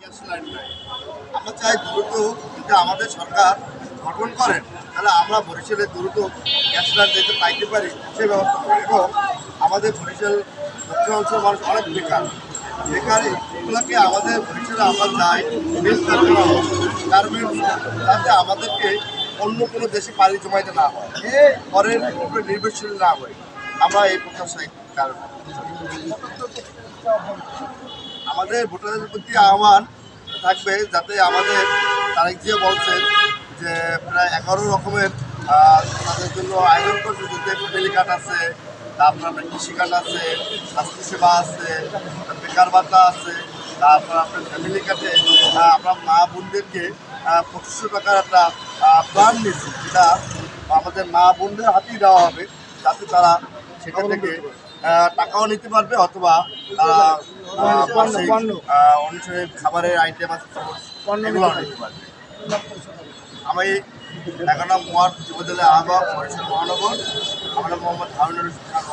Gas line নাই। আমরা চাই দ্রুত যদি আমাদের সরকার গঠন করেন তাহলে আমরা বরিশালে দ্রুত গ্যাস লাইন যেতে পাইতে পারি সেই ব্যবস্থা করি। এবং আমাদের বরিশাল দক্ষিণ অঞ্চলের মানুষ অনেক বেকার বেকার এগুলোকে আমাদের বরিশালে আমরা যাই মিল কারখানা গার্মেন্টস যাতে আমাদেরকে অন্য কোনো দেশে পাড়ি জমাইতে না হয়, পরের উপরে নির্ভরশীল না হয়। আমরা এই প্রত্যাশায় কারণ আমাদের ভোটারদের প্রতি আহ্বান থাকবে যাতে আমাদের তারেক জিয়া বলছেন যে প্রায় 11 রকমের তাদের জন্য আয়োজন করছে, যাতে ফ্যামিলি কার্ড আছে, তারপর আপনার কৃষি কার্ড আছে, স্বাস্থ্যসেবা আছে, বেকার ভাতা আছে, তারপর আপনার ফ্যামিলি কার্ডে আমরা মা বোনদেরকে 2500 টাকার একটা প্ল্যান নিয়েছি, যেটা আমাদের মা বোনদের হাতেই দেওয়া হবে যাতে তারা সেখান থেকে টাকাও নিতে পারবে অথবা অনুষ্ঠানের খাবারের আইটেম আছে এগুলো নিতে পারবে। আমি 11 নং ওয়ার্ড যুবদলের আহ্বায়ক বরিশাল মহানগর, আমরা মোহাম্মদ হারুনুর রশিদ খান।